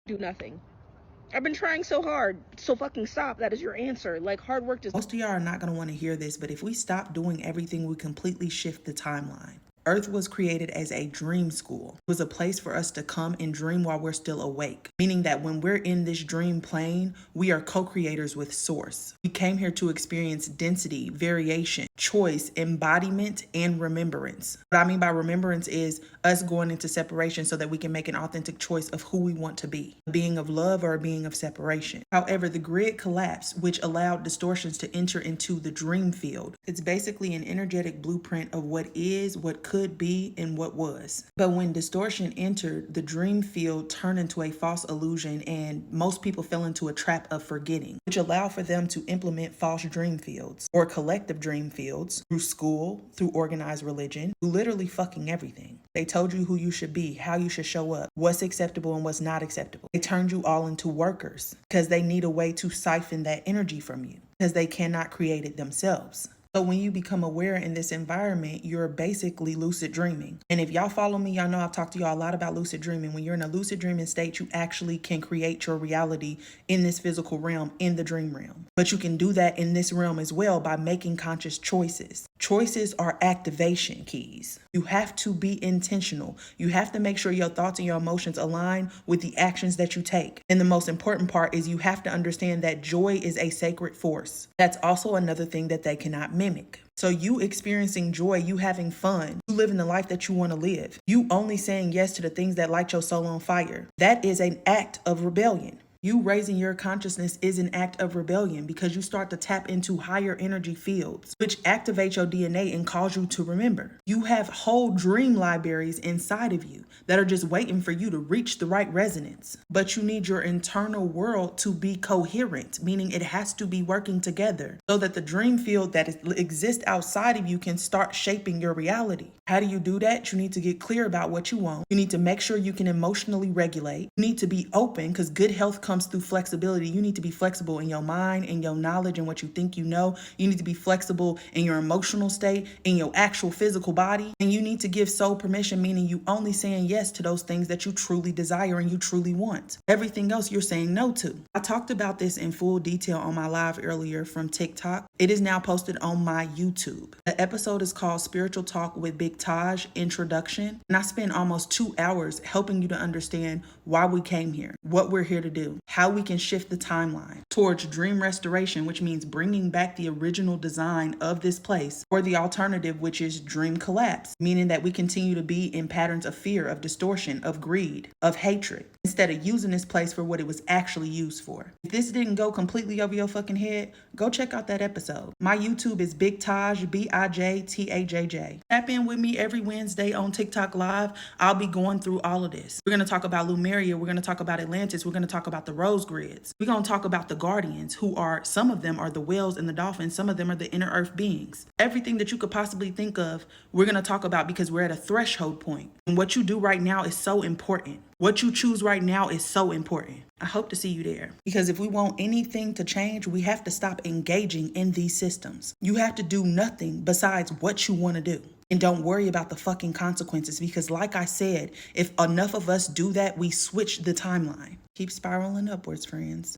do nothing. I've been trying so hard. So fucking stop. That is your answer. Like, hard work does. Most of y'all are not going to want to hear this, but if we stop doing everything, we completely shift the timeline. Earth was created as a dream school. It was a place for us to come and dream while we're still awake, meaning that when we're in this dream plane, we are co-creators with Source. We came here to experience density, variation, choice, embodiment, and remembrance. What I mean by remembrance is us going into separation so that we can make an authentic choice of who we want to be, a being of love or a being of separation. However, the grid collapsed, which allowed distortions to enter into the dream field. It's basically an energetic blueprint of what is, what could be, and what was. But when distortion entered, the dream field turned into a false illusion, and most people fell into a trap of forgetting, which allowed for them to implement false dream fields or collective dream fields through school, through organized religion, through literally fucking everything. They told you who you should be, how you should show up, what's acceptable and what's not acceptable. They turned you all into workers because they need a way to siphon that energy from you because they cannot create it themselves. So when you become aware in this environment, you're basically lucid dreaming. And if y'all follow me, y'all know I've talked to y'all a lot about lucid dreaming. When you're in a lucid dreaming state, you actually can create your reality in this physical realm, in the dream realm. But you can do that in this realm as well by making conscious choices. Choices are activation keys. You have to be intentional. You have to make sure your thoughts and your emotions align with the actions that you take. And the most important part is you have to understand that joy is a sacred force. That's also another thing that they cannot mimic. So you experiencing joy, you having fun, you living the life that you want to live, you only saying yes to the things that light your soul on fire. That is an act of rebellion. You raising your consciousness is an act of rebellion because you start to tap into higher energy fields, which activate your DNA and cause you to remember. You have whole dream libraries inside of you that are just waiting for you to reach the right resonance. But you need your internal world to be coherent, meaning it has to be working together so that the dream field that exists outside of you can start shaping your reality. How do you do that? You need to get clear about what you want. You need to make sure you can emotionally regulate. You need to be open because good health comes through flexibility. You need to be flexible in your mind, in your knowledge, and what you think you know. You need to be flexible in your emotional state, in your actual physical body. And you need to give soul permission, meaning you only saying yes to those things that you truly desire and you truly want. Everything else you're saying no to. I talked about this in full detail on my live earlier from TikTok. It is now posted on my YouTube. The episode is called Spiritual Talk with Big Taj Introduction. And I spent almost 2 hours helping you to understand why we came here, what we're here to do, how we can shift the timeline towards dream restoration, which means bringing back the original design of this place, or the alternative, which is dream collapse, meaning that we continue to be in patterns of fear, of distortion, of greed, of hatred, instead of using this place for what it was actually used for. If this didn't go completely over your fucking head, go check out that episode. My YouTube is Big Taj, BIJTAJJ. Tap in with me every Wednesday on TikTok Live. I'll be going through all of this. We're going to talk about Lumeria. We're going to talk about Atlantis. We're going to talk about the Rose Grids. We're going to talk about the Guardians, who are, some of them are the whales and the dolphins. Some of them are the inner earth beings. Everything that you could possibly think of, we're going to talk about because we're at a threshold point. And what you do right now is so important. What you choose right now is so important. I hope to see you there. Because if we want anything to change, we have to stop engaging in these systems. You have to do nothing besides what you want to do. And don't worry about the fucking consequences, because like I said, if enough of us do that, we switch the timeline. Keep spiraling upwards, friends.